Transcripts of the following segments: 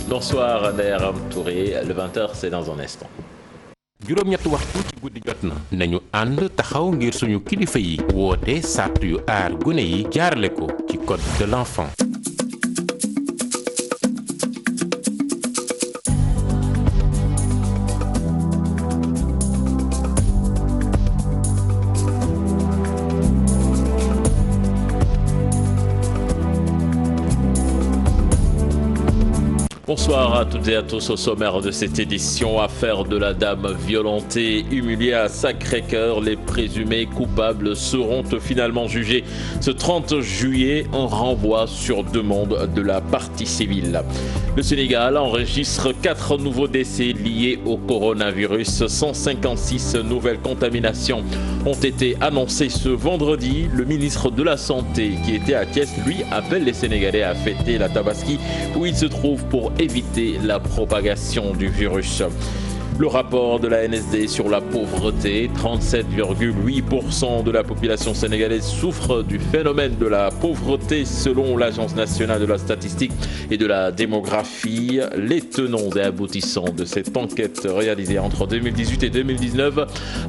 Bonsoir Nder Touré, le 20h c'est dans un instant. juróom-ñetti waxtu ci guddi jot na nañu ànd taxaw ngir suñu kilifa yi woote sàrt yu aar gune yi jaarale ko ci code de l'enfant. Bonsoir à toutes et à tous. Au sommaire de cette édition, affaire de la dame violentée, humiliée à Sacré-Cœur. Les présumés coupables seront finalement jugés ce 30 juillet en renvoi sur demande de la partie civile. Le Sénégal enregistre 4 nouveaux décès liés au coronavirus. 156 nouvelles contaminations ont été annoncées ce vendredi. Le ministre de la Santé, qui était à Thiès, lui, appelle les Sénégalais à fêter la Tabaski où il se trouve pour éviter la propagation du virus. Le rapport de la NSD sur la pauvreté, 37,8% de la population sénégalaise souffre du phénomène de la pauvreté selon l'Agence nationale de la statistique et de la démographie. Les tenants et aboutissants de cette enquête réalisée entre 2018 et 2019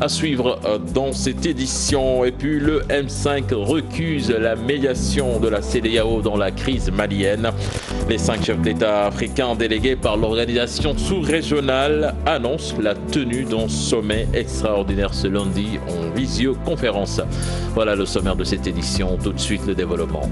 à suivre dans cette édition. Et puis le M5 recuse la médiation de la CEDEAO dans la crise malienne. Les 5 chefs d'État africains délégués par l'organisation sous-régionale annoncent la tenue d'un sommet extraordinaire ce lundi en visioconférence. Voilà le sommaire de cette édition. Tout de suite, le développement.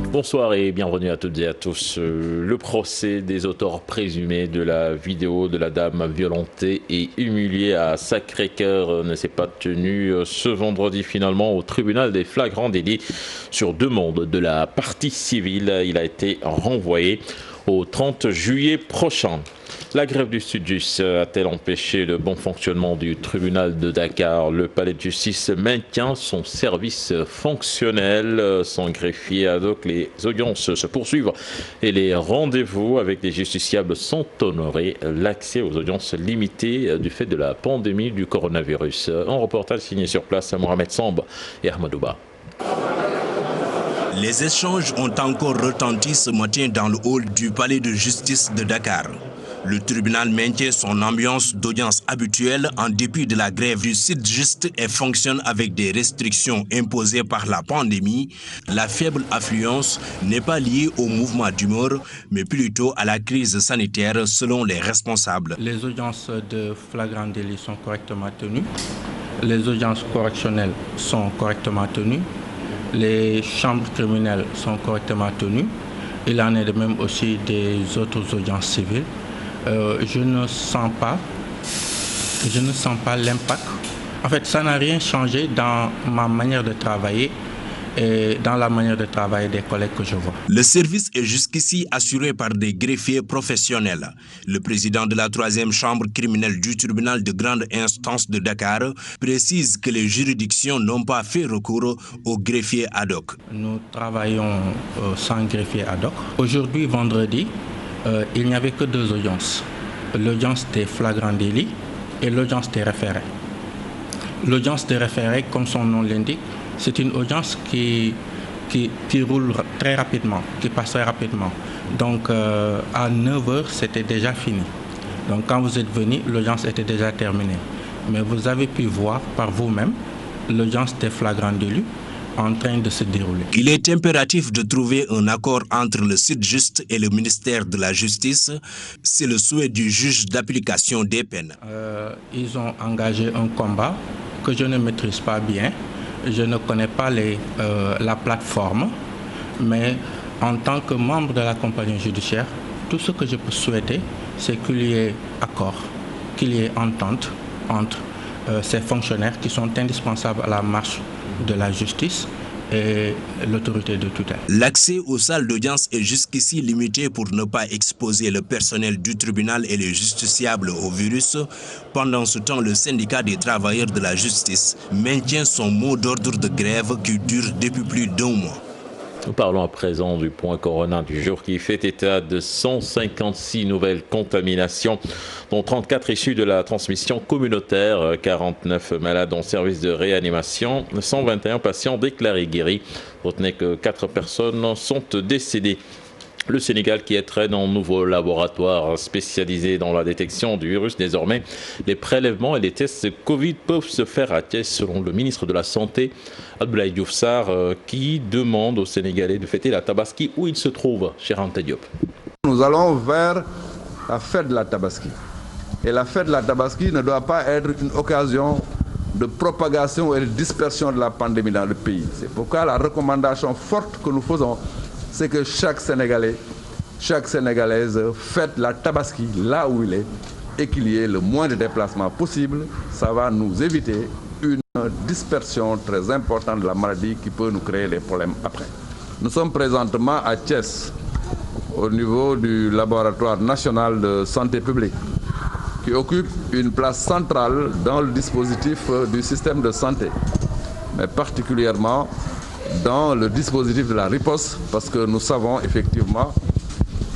Bonsoir et bienvenue à toutes et à tous. Le procès des auteurs présumés de la vidéo de la dame violentée et humiliée à Sacré-Cœur ne s'est pas tenu ce vendredi finalement au tribunal des flagrants délits sur demande de la partie civile. Il a été renvoyé au 30 juillet prochain. La grève du Sud-Just a-t-elle empêché le bon fonctionnement du tribunal de Dakar? Le palais de justice maintient son service fonctionnel. Sans greffier ad hoc, les audiences se poursuivent et les rendez-vous avec les justiciables sont honorés. L'accès aux audiences limité du fait de la pandémie du coronavirus. Un reportage signé sur place à Mohamed Samb et Ahmadouba. Les échanges ont encore retenti ce matin dans le hall du palais de justice de Dakar. Le tribunal maintient son ambiance d'audience habituelle en dépit de la grève du Sud-Just et fonctionne avec des restrictions imposées par la pandémie. La faible affluence n'est pas liée au mouvement d'humeur, mais plutôt à la crise sanitaire selon les responsables. Les audiences de flagrant délit sont correctement tenues. Les audiences correctionnelles sont correctement tenues. Les chambres criminelles sont correctement tenues. Il en est de même aussi des autres audiences civiles. Je ne sens pas l'impact. En fait, ça n'a rien changé dans ma manière de travailler et dans la manière de travailler des collègues que je vois. Le service est jusqu'ici assuré par des greffiers professionnels. Le président de la 3e chambre criminelle du tribunal de grande instance de Dakar précise que les juridictions n'ont pas fait recours aux greffiers ad hoc. Nous travaillons sans greffier ad hoc. Aujourd'hui, vendredi, il n'y avait que 2 audiences. L'audience des flagrants délits et l'audience des référés. L'audience des référés, comme son nom l'indique, c'est une audience qui roule très rapidement, qui passe très rapidement. Donc à 9h, c'était déjà fini. Donc quand vous êtes venu, l'audience était déjà terminée. Mais vous avez pu voir par vous-même l'audience des flagrants délits en train de se dérouler. Il est impératif de trouver un accord entre le Sud-Just et le ministère de la Justice. C'est le souhait du juge d'application des peines. Ils ont engagé un combat que je ne maîtrise pas bien. Je ne connais pas la plateforme, mais en tant que membre de la compagnie judiciaire, tout ce que je peux souhaiter, c'est qu'il y ait accord, qu'il y ait entente entre ces fonctionnaires qui sont indispensables à la marche de la justice et l'autorité de tutelle. L'accès aux salles d'audience est jusqu'ici limité pour ne pas exposer le personnel du tribunal et les justiciables au virus. Pendant ce temps, le syndicat des travailleurs de la justice maintient son mot d'ordre de grève qui dure depuis plus d'1 mois. Nous parlons à présent du point Corona du jour qui fait état de 156 nouvelles contaminations, dont 34 issues de la transmission communautaire, 49 malades en service de réanimation, 121 patients déclarés guéris. Retenez que 4 personnes sont décédées. Le Sénégal qui entraîne un nouveau laboratoire spécialisé dans la détection du virus. Désormais, les prélèvements et les tests Covid peuvent se faire à Thiès, selon le ministre de la Santé, Abdoulaye Diouf Sarr, qui demande aux Sénégalais de fêter la Tabaski où il se trouve, cher Anta Diop. Nous allons vers la fête de la Tabaski. Et la fête de la Tabaski ne doit pas être une occasion de propagation et de dispersion de la pandémie dans le pays. C'est pourquoi la recommandation forte que nous faisons, c'est que chaque Sénégalais, chaque Sénégalaise fête la Tabaski là où il est et qu'il y ait le moins de déplacements possible. Ça va nous éviter une dispersion très importante de la maladie qui peut nous créer des problèmes après. Nous sommes présentement à Thiès, au niveau du laboratoire national de santé publique, qui occupe une place centrale dans le dispositif du système de santé, mais particulièrement dans le dispositif de la riposte, parce que nous savons effectivement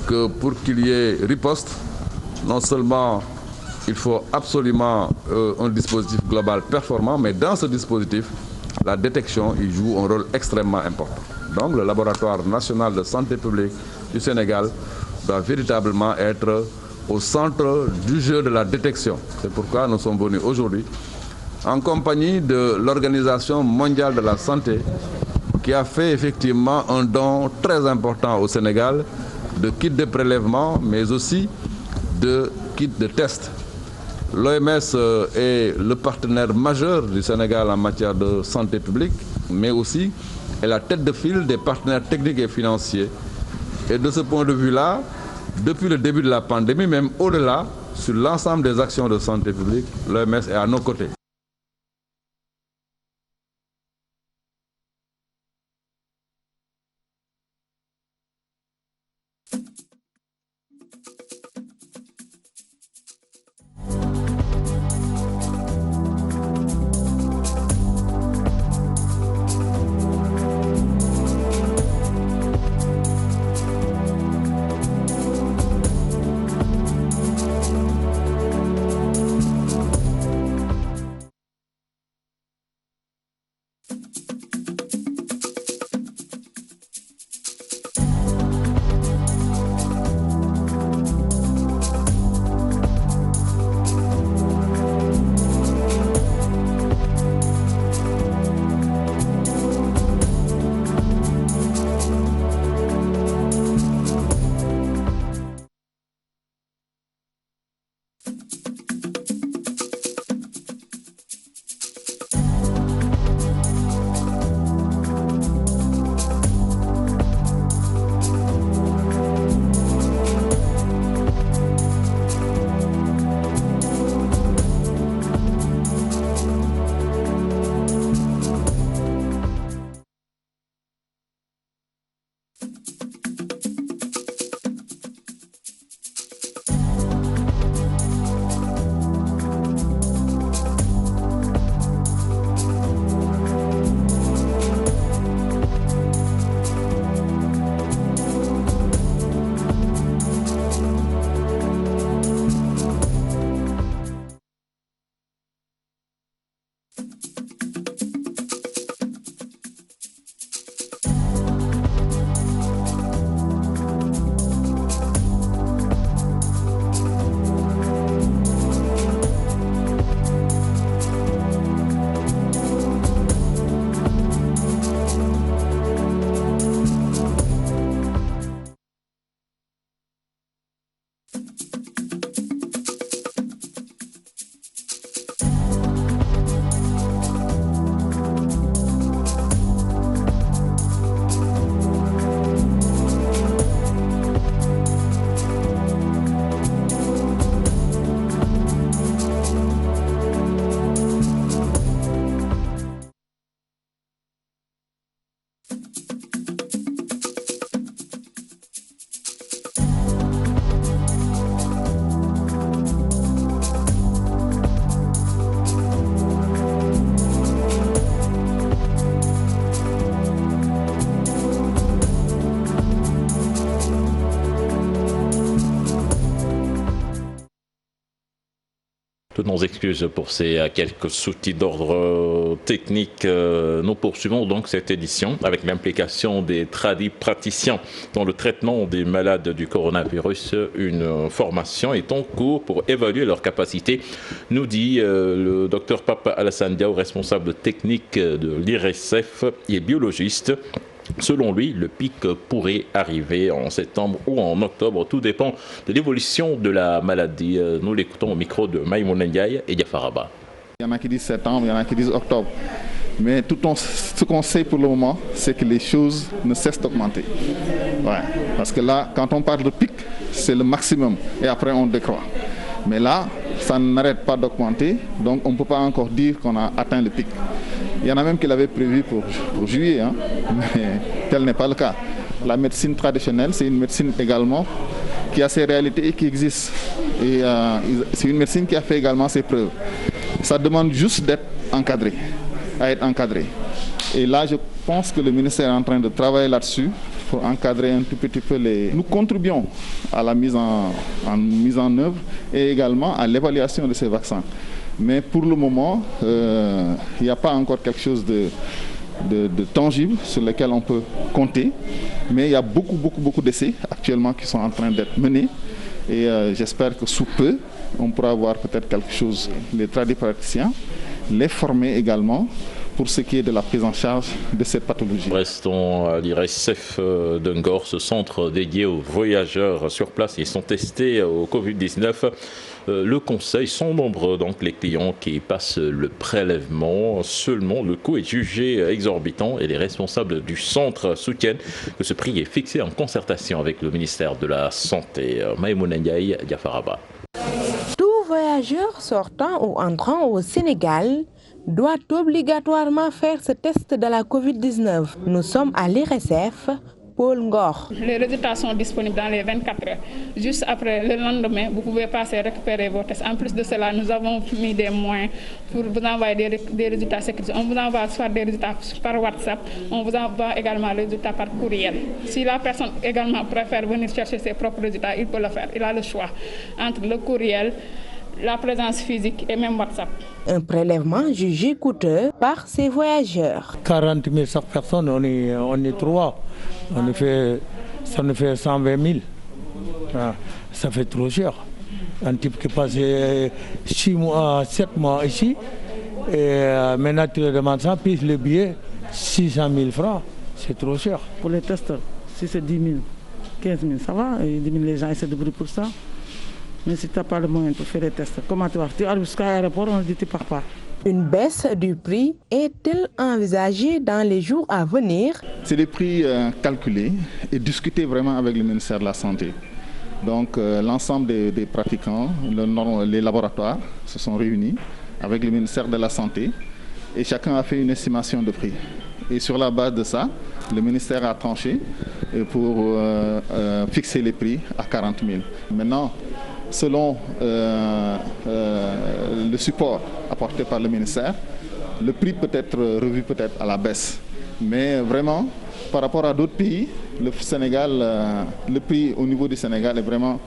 que pour qu'il y ait riposte, non seulement il faut absolument un dispositif global performant, mais dans ce dispositif, la détection il joue un rôle extrêmement important. Donc le laboratoire national de santé publique du Sénégal doit véritablement être au centre du jeu de la détection. C'est pourquoi nous sommes venus aujourd'hui en compagnie de l'Organisation mondiale de la santé, qui a fait effectivement un don très important au Sénégal de kits de prélèvement, mais aussi de kits de test. L'OMS est le partenaire majeur du Sénégal en matière de santé publique, mais aussi est la tête de file des partenaires techniques et financiers. Et de ce point de vue-là, depuis le début de la pandémie, même au-delà, sur l'ensemble des actions de santé publique, l'OMS est à nos côtés. nos excuses pour ces quelques soucis d'ordre technique. Nous poursuivons donc cette édition avec l'implication des praticiens dans le traitement des malades du coronavirus. Une formation est en cours pour évaluer leurs capacités, nous dit le docteur Papa Alassane Diaw, responsable technique de l'IRSF et biologiste. Selon lui, le pic pourrait arriver en septembre ou en octobre. Tout dépend de l'évolution de la maladie. Nous l'écoutons au micro de Maïmouna Ndiaye et Diafaraba. Il y en a qui disent septembre, il y en a qui disent octobre. Mais ce qu'on sait pour le moment, c'est que les choses ne cessent d'augmenter. Ouais. Parce que là, quand on parle de pic, c'est le maximum. Et après, on décroît. Mais là, ça n'arrête pas d'augmenter. Donc, on ne peut pas encore dire qu'on a atteint le pic. Il y en a même qui l'avaient prévu pour juillet, hein, mais tel n'est pas le cas. La médecine traditionnelle, c'est une médecine également qui a ses réalités et qui existe. Et c'est une médecine qui a fait également ses preuves. Ça demande juste d'être encadré, à être encadré. Et là, je pense que le ministère est en train de travailler là-dessus pour encadrer un tout petit peu les... Nous contribuons à la mise en œuvre et également à l'évaluation de ces vaccins. Mais pour le moment, il n'y a pas encore quelque chose de tangible sur lequel on peut compter. Mais il y a beaucoup d'essais actuellement qui sont en train d'être menés. Et j'espère que sous peu, on pourra avoir peut-être quelque chose, les tradipraticiens, les former également pour ce qui est de la prise en charge de cette pathologie. Restons à l'IRSF de Ngor, ce centre dédié aux voyageurs sur place. Ils sont testés au Covid-19. Le conseil sont nombreux, donc les clients qui passent le prélèvement. Seulement, le coût est jugé exorbitant et les responsables du centre soutiennent que ce prix est fixé en concertation avec le ministère de la Santé. Maïmouna Ndiaye, Diafaraba. Tout voyageur sortant ou entrant au Sénégal doit obligatoirement faire ce test de la Covid-19. Nous sommes à l'IRSF, Pôle Ngor. Les résultats sont disponibles dans les 24 heures. Juste après, le lendemain, vous pouvez passer récupérer vos tests. En plus de cela, nous avons mis des moyens pour vous envoyer des résultats sécurisés. On vous envoie soit des résultats par WhatsApp, on vous envoie également les résultats par courriel. Si la personne également préfère venir chercher ses propres résultats, il peut le faire. Il a le choix entre le courriel, la présence physique et même WhatsApp. Un prélèvement jugé coûteux par ces voyageurs. 40 000 chaque personne, on est 3. Ça nous fait 120 000. Ah, ça fait trop cher. Un type qui passe 6 mois, 7 mois ici, et maintenant tu demandes ça, puis le billet, 600 000 francs, c'est trop cher. Pour les tests, si c'est 10 000, 15 000, ça va, et 10 000 les gens essaient de brûler pour ça. Mais si tu n'as pas le moyen pour faire les tests, comment tu vas? Tu arrives jusqu'à l'aéroport, on dit tu pars pas. Une baisse du prix est-elle envisagée dans les jours à venir? C'est des prix calculés et discutés vraiment avec le ministère de la Santé. Donc l'ensemble des pratiquants, les laboratoires se sont réunis avec le ministère de la Santé et chacun a fait une estimation de prix. Et sur la base de ça, le ministère a tranché pour fixer les prix à 40 000. Maintenant, selon le support apporté par le ministère, le prix peut être revu peut-être à la baisse. Mais vraiment, par rapport à d'autres pays, le prix au niveau du Sénégal est vraiment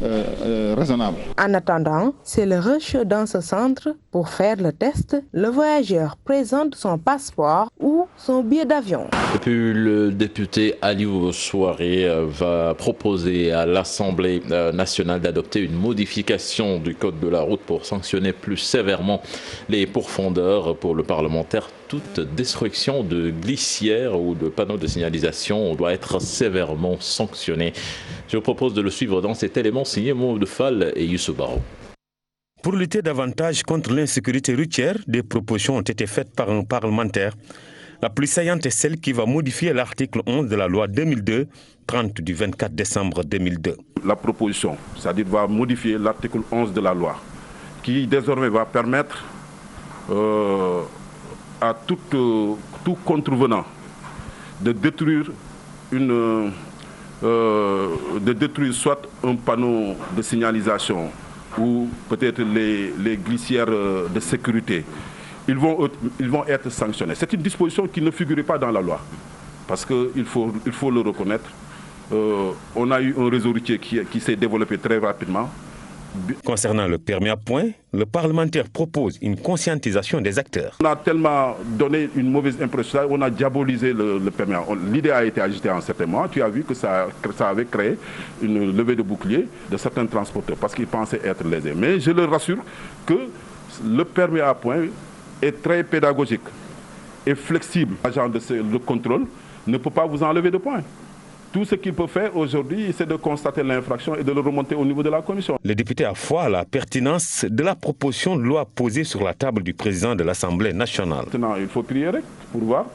raisonnable. En attendant, c'est le rush dans ce centre. Pour faire le test, le voyageur présente son passeport ou son billet d'avion. Et puis le député Aliou Souaré va proposer à l'Assemblée nationale d'adopter une modification du code de la route pour sanctionner plus sévèrement les pourfendeurs. Pour le parlementaire, toute destruction de glissières ou de panneaux de signalisation doit être sévèrement sanctionnée. Je vous propose de le suivre dans cet élément signé Maud Fall et Youssou Baro. Pour lutter davantage contre l'insécurité routière, des propositions ont été faites par un parlementaire. La plus saillante est celle qui va modifier l'article 11 de la loi 2002-30 du 24 décembre 2002. La proposition, c'est-à-dire va modifier l'article 11 de la loi, qui désormais va permettre à tout contrevenant de détruire soit un panneau de signalisation ou peut-être les glissières de sécurité. Ils vont être sanctionnés. C'est une disposition qui ne figurait pas dans la loi. Parce qu'il faut le reconnaître. On a eu un réseau routier qui s'est développé très rapidement. Concernant le permis à points, le parlementaire propose une conscientisation des acteurs. On a tellement donné une mauvaise impression, on a diabolisé le permis. L'idée a été agitée en certains mois. Tu as vu que ça avait créé une levée de bouclier de certains transporteurs parce qu'ils pensaient être lésés. Mais je leur rassure que le permis à points est très pédagogique et flexible. L'agent de contrôle ne peut pas vous enlever de points. Tout ce qu'il peut faire aujourd'hui, c'est de constater l'infraction et de le remonter au niveau de la commission. Le député a foi à la pertinence de la proposition de loi posée sur la table du président de l'Assemblée nationale. Maintenant, il faut prier pour voir.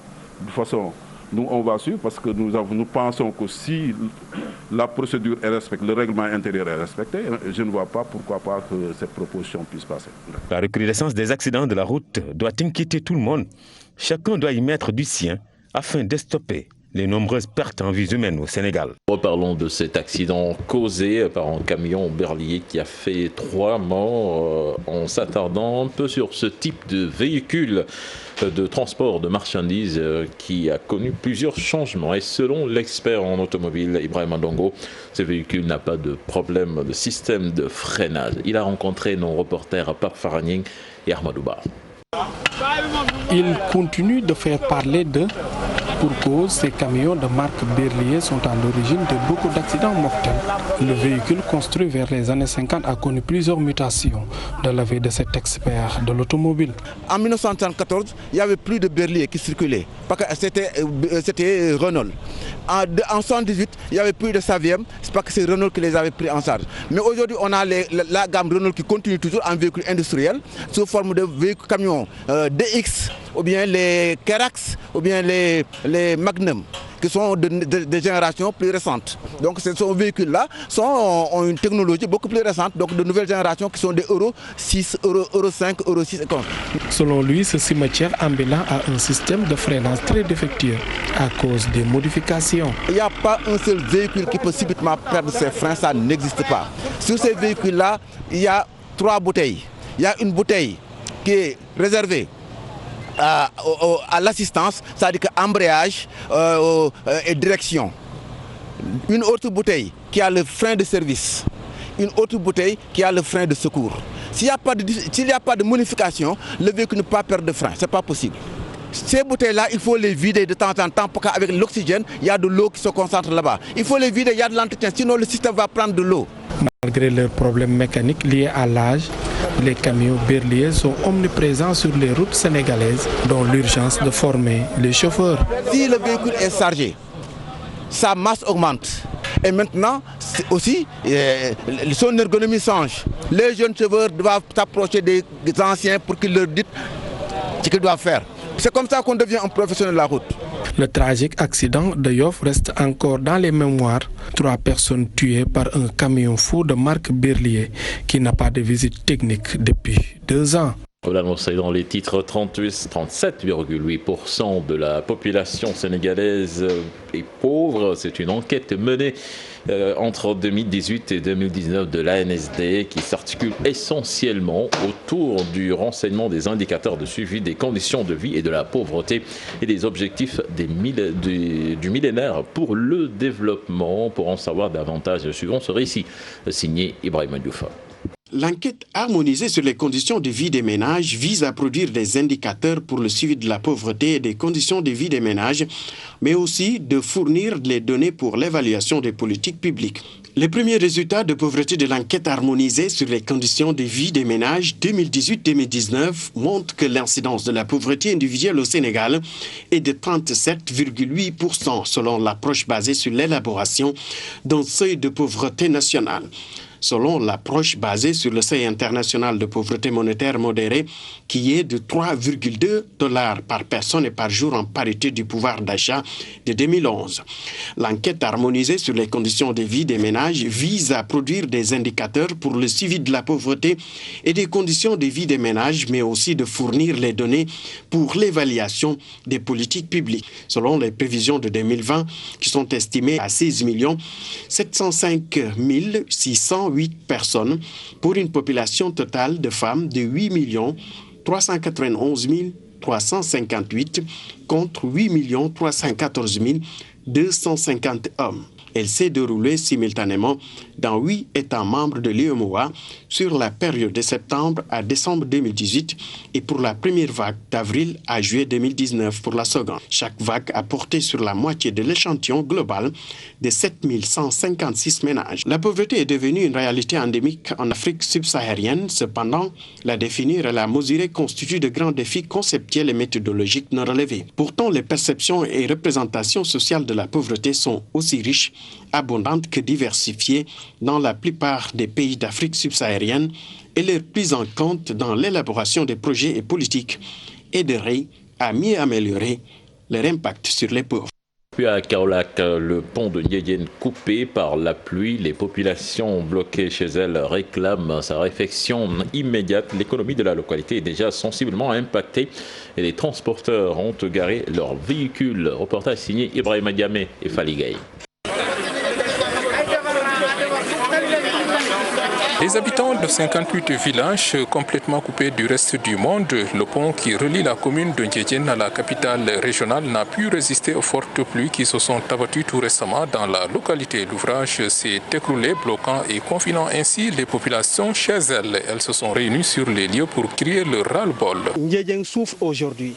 De toute façon, nous, on va suivre parce que nous pensons que si la procédure est respectée, le règlement intérieur est respecté, je ne vois pas pourquoi pas que cette proposition puisse passer. La recrudescence des accidents de la route doit inquiéter tout le monde. Chacun doit y mettre du sien afin de stopper les nombreuses pertes en vies humaines au Sénégal. Reparlons de cet accident causé par un camion berlier qui a fait 3 morts en s'attardant un peu sur ce type de véhicule de transport de marchandises qui a connu plusieurs changements. Et selon l'expert en automobile Ibrahim Ndongo, ce véhicule n'a pas de problème de système de freinage. Il a rencontré nos reporters Pape Faragning et Ahmadouba. Il continue de faire parler d'eux. Pour cause, ces camions de marque Berlier sont à l'origine de beaucoup d'accidents mortels. Le véhicule construit vers les années 50 a connu plusieurs mutations de l'avis de cet expert de l'automobile. En 1974, il n'y avait plus de Berlier qui circulait, parce que c'était Renault. En 1978, il n'y avait plus de Saviem, c'est parce que c'est Renault qui les avait pris en charge. Mais aujourd'hui, on a la gamme Renault qui continue toujours en véhicule industriel, sous forme de véhicules camions DX, ou bien les Kerax, ou bien les Magnum, qui sont de générations plus récentes. Donc ces véhicules-là ont une technologie beaucoup plus récente, donc de nouvelles générations qui sont des Euro 6, Euro 5, Euro 6 et comme. Selon lui, ce cimetière ambulant a un système de freinage très défectueux à cause des modifications. Il n'y a pas un seul véhicule qui peut subitement perdre ses freins, ça n'existe pas. Sur ces véhicules-là, il y a 3 bouteilles. Il y a une bouteille qui est réservée à l'assistance, c'est-à-dire que embrayage et direction. Une autre bouteille qui a le frein de service. Une autre bouteille qui a le frein de secours. S'il n'y a pas de modification, le véhicule ne peut pas perdre de frein, ce n'est pas possible. Ces bouteilles-là, il faut les vider de temps en temps parce qu'avec l'oxygène, il y a de l'eau qui se concentre là-bas. Il faut les vider, il y a de l'entretien, sinon le système va prendre de l'eau. Malgré leurs problèmes mécaniques liés à l'âge, les camions Berlier sont omniprésents sur les routes sénégalaises, dont l'urgence de former les chauffeurs. Si le véhicule est chargé, sa masse augmente. Et maintenant, aussi, son ergonomie change. Les jeunes chauffeurs doivent s'approcher des anciens pour qu'ils leur disent ce qu'ils doivent faire. C'est comme ça qu'on devient un professionnel de la route. Le tragique accident de Yoff reste encore dans les mémoires. 3 personnes tuées par un camion fou de marque Berlier qui n'a pas de visite technique depuis 2 ans. On l'annonçait dans les titres, 37,8% de la population sénégalaise est pauvre. C'est une enquête menée entre 2018 et 2019 de l'ANSD qui s'articule essentiellement autour du renseignement des indicateurs de suivi des conditions de vie et de la pauvreté et des objectifs du millénaire pour le développement. Pour en savoir davantage, suivons ce récit signé Ibrahim Diouf. L'enquête harmonisée sur les conditions de vie des ménages vise à produire des indicateurs pour le suivi de la pauvreté et des conditions de vie des ménages, mais aussi de fournir les données pour l'évaluation des politiques publiques. Les premiers résultats de pauvreté de l'enquête harmonisée sur les conditions de vie des ménages 2018-2019 montrent que l'incidence de la pauvreté individuelle au Sénégal est de 37,8% selon l'approche basée sur l'élaboration d'un seuil de pauvreté national. Selon l'approche basée sur le seuil international de pauvreté monétaire modérée, qui est de 3,2 $ par personne et par jour en parité du pouvoir d'achat de 2011. L'enquête harmonisée sur les conditions de vie des ménages vise à produire des indicateurs pour le suivi de la pauvreté et des conditions de vie des ménages, mais aussi de fournir les données pour l'évaluation des politiques publiques. Selon les prévisions de 2020, qui sont estimées à 16 705 608 personnes pour une population totale de femmes de 8 391 358 contre 8 314 250 hommes. Elle s'est déroulée simultanément dans 8 États membres de l'UEMOA sur la période de septembre à décembre 2018 et pour la première vague d'avril à juillet 2019 pour la seconde. Chaque vague a porté sur la moitié de l'échantillon global de 7156 ménages. La pauvreté est devenue une réalité endémique en Afrique subsaharienne. Cependant, la définir et la mesurer constituent de grands défis conceptuels et méthodologiques non relevés. Pourtant, les perceptions et représentations sociales de la pauvreté sont aussi riches, abondantes que diversifiées dans la plupart des pays d'Afrique subsaharienne et leur prise en compte dans l'élaboration des projets et politiques aiderait à mieux améliorer leur impact sur les pauvres. Puis à Kaolack, le pont de Ndiédiène coupé par la pluie, les populations bloquées chez elles réclament sa réfection immédiate. L'économie de la localité est déjà sensiblement impactée et les transporteurs ont garé leurs véhicules. Reportage signé Ibrahima Diamé et Faligay. Les habitants de 58 villages complètement coupés du reste du monde, le pont qui relie la commune de Ndiédiène à la capitale régionale n'a pu résister aux fortes pluies qui se sont abattues tout récemment dans la localité. L'ouvrage s'est écroulé, bloquant et confinant ainsi les populations chez elles. Elles se sont réunies sur les lieux pour crier le ras-le-bol. Ndiédiène souffre aujourd'hui.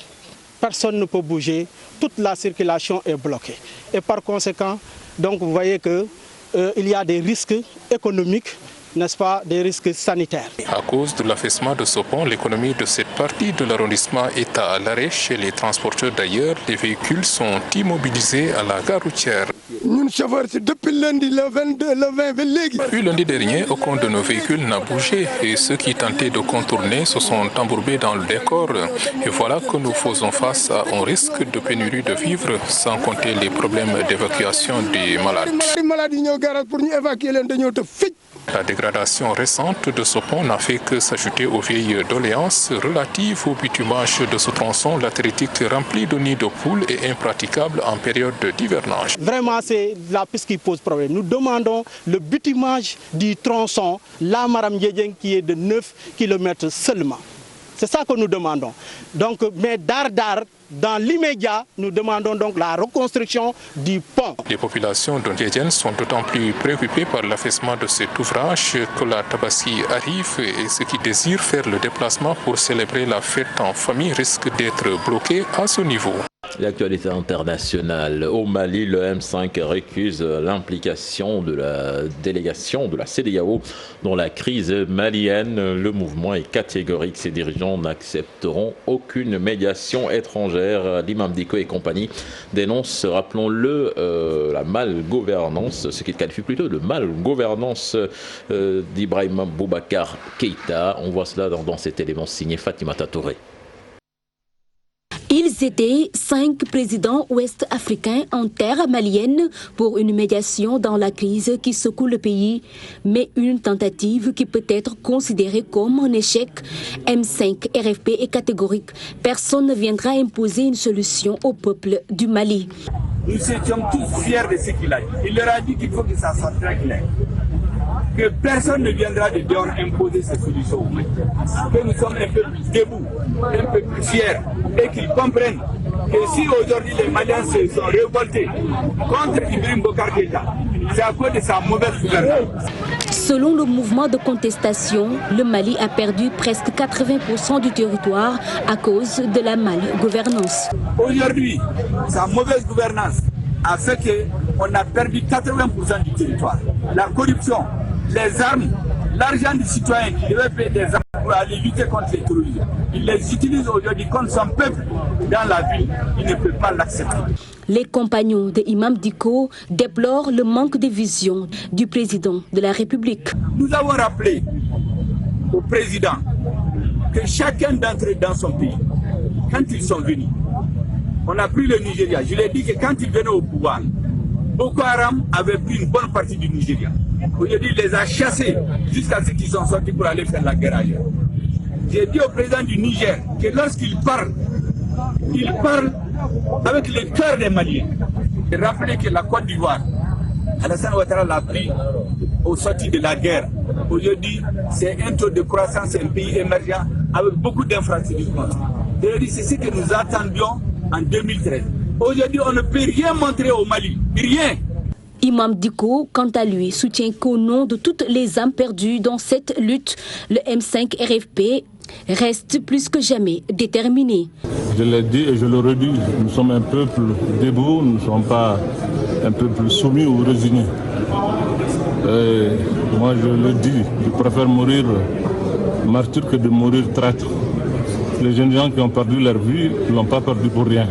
Personne ne peut bouger, toute la circulation est bloquée. Et par conséquent, donc vous voyez qu'il y a des risques économiques, n'est-ce pas, des risques sanitaires. À cause de l'affaissement de ce pont, l'économie de cette partie de l'arrondissement est à l'arrêt. Chez les transporteurs d'ailleurs, les véhicules sont immobilisés à la gare routière. Depuis lundi, le 22, le 20, Depuis lundi dernier, aucun de nos véhicules n'a bougé et ceux qui tentaient de contourner se sont embourbés dans le décor. Et voilà que nous faisons face à un risque de pénurie de vivres, sans compter les problèmes d'évacuation des malades. La dégradation récente de ce pont n'a fait que s'ajouter aux vieilles doléances relatives au bitumage de ce tronçon latéritique rempli de nids de poules et impraticable en période d'hivernage. Vraiment, c'est la piste qui pose problème. Nous demandons le bitumage du tronçon Lamaram Ndiédiène qui est de 9 km seulement. C'est ça que nous demandons. Donc, mais d'Ardar, dans l'immédiat, nous demandons donc la reconstruction du pont. Les populations de Ndiédiène sont d'autant plus préoccupées par l'affaissement de cet ouvrage que la Tabaski arrive et ceux qui désirent faire le déplacement pour célébrer la fête en famille risquent d'être bloqués à ce niveau. L'actualité internationale. Au Mali, le M5 récuse l'implication de la délégation de la CEDEAO dans la crise malienne. Le mouvement est catégorique. Ses dirigeants n'accepteront aucune médiation étrangère. L'imam Diko et compagnie dénoncent, rappelons-le, la malgouvernance, ce qu'il qualifie plutôt de malgouvernance d'Ibrahim Boubacar Keïta. On voit cela dans cet élément signé Fatimata Touré. Ils étaient 5 présidents ouest-africains en terre malienne pour une médiation dans la crise qui secoue le pays, mais une tentative qui peut être considérée comme un échec. M5 RFP est catégorique. Personne ne viendra imposer une solution au peuple du Mali. Nous étions tous fiers de ce qu'il a dit. Il leur a dit qu'il faut que ça soit très clair. Que personne ne viendra de dehors imposer ces solutions. Que nous sommes un peu plus debout, un peu plus fiers et qu'ils comprennent que si aujourd'hui les Maliens se sont révoltés contre Ibrahim Boubacar Keïta, c'est à cause de sa mauvaise gouvernance. Selon le mouvement de contestation, le Mali a perdu presque 80% du territoire à cause de la malgouvernance. Aujourd'hui, sa mauvaise gouvernance a fait qu'on a perdu 80% du territoire. La corruption, les armes, l'argent des citoyens qui devaient payer des armes pour aller lutter contre les terroristes, ils les utilisent aujourd'hui contre son peuple dans la ville. Ils ne peuvent pas l'accepter. Les compagnons de Imam Diko déplorent le manque de vision du président de la République. Nous avons rappelé au président que chacun d'entre eux dans son pays, quand ils sont venus, on a pris le Nigeria. Je lui ai dit que quand ils venaient au pouvoir, Boko Haram avait pris une bonne partie du Nigeria. Aujourd'hui, il les a chassés jusqu'à ce qu'ils sont sortis pour aller faire la guerre ailleurs. J'ai dit au président du Niger que lorsqu'il parle, il parle avec le cœur des Maliens. Et rappelez que la Côte d'Ivoire, Alassane Ouattara l'a pris au sorti de la guerre. Aujourd'hui, c'est un taux de croissance, un pays émergent avec beaucoup d'infrastructures. C'est ce que nous attendions en 2013. Aujourd'hui, on ne peut rien montrer au Mali, rien. Imam Dicko, quant à lui, soutient qu'au nom de toutes les âmes perdues dans cette lutte, le M5 RFP reste plus que jamais déterminé. Je l'ai dit et je le redis, nous sommes un peuple debout, nous ne sommes pas un peuple soumis ou résigné. Et moi je le dis, je préfère mourir martyr que de mourir traître. Les jeunes gens qui ont perdu leur vie ne l'ont pas perdu pour rien.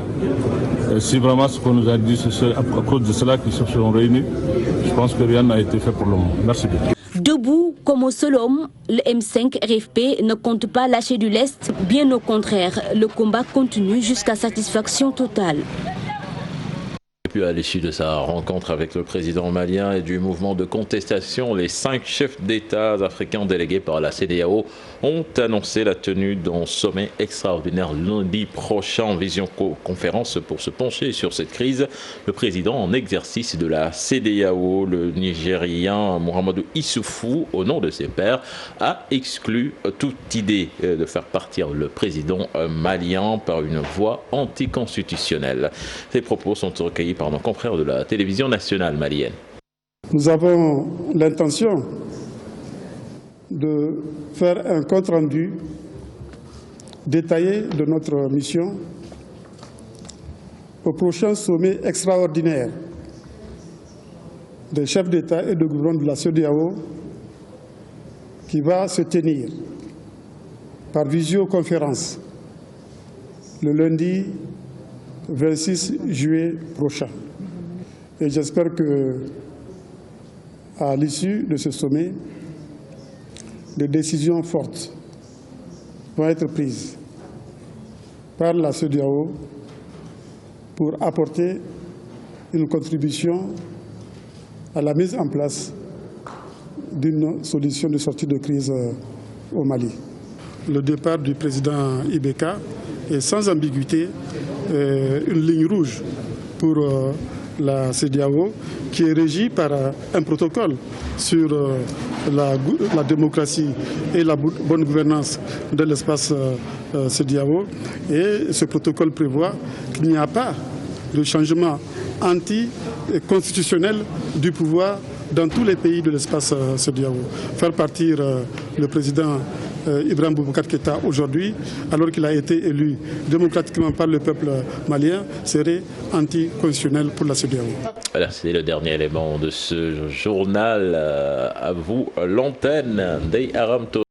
Et si vraiment ce qu'on nous a dit, c'est à cause de cela qu'ils se sont réunis, je pense que rien n'a été fait pour le moment. Merci beaucoup. Debout comme un seul homme, le M5 RFP ne compte pas lâcher du lest. Bien au contraire, le combat continue jusqu'à satisfaction totale. Et puis à l'issue de sa rencontre avec le président malien et du mouvement de contestation, les 5 chefs d'État africains délégués par la CEDEAO ont annoncé la tenue d'un sommet extraordinaire lundi prochain en visioconférence pour se pencher sur cette crise. Le président en exercice de la CEDEAO, le Nigérien Mahamadou Issoufou, au nom de ses pairs, a exclu toute idée de faire partir le président malien par une voie anticonstitutionnelle. Ces propos sont recueillis par nos confrères de la télévision nationale malienne. Nous avons l'intention de faire un compte-rendu détaillé de notre mission au prochain sommet extraordinaire des chefs d'État et de gouvernement de la CEDEAO qui va se tenir par visioconférence le lundi 26 juillet prochain. Et j'espère que, à l'issue de ce sommet, des décisions fortes vont être prises par la CEDEAO pour apporter une contribution à la mise en place d'une solution de sortie de crise au Mali. Le départ du président Ibeka est sans ambiguïté une ligne rouge pour la CEDEAO, qui est régie par un protocole sur la démocratie et la bonne gouvernance de l'espace CEDEAO. Et ce protocole prévoit qu'il n'y a pas de changement anticonstitutionnel du pouvoir dans tous les pays de l'espace CEDEAO. Faire partir le président Ibrahim Boubacar Keïta aujourd'hui, alors qu'il a été élu démocratiquement par le peuple malien, serait anticonstitutionnel pour la CEDEAO. Voilà, c'est le dernier élément de ce journal. À vous l'antenne des Aramto.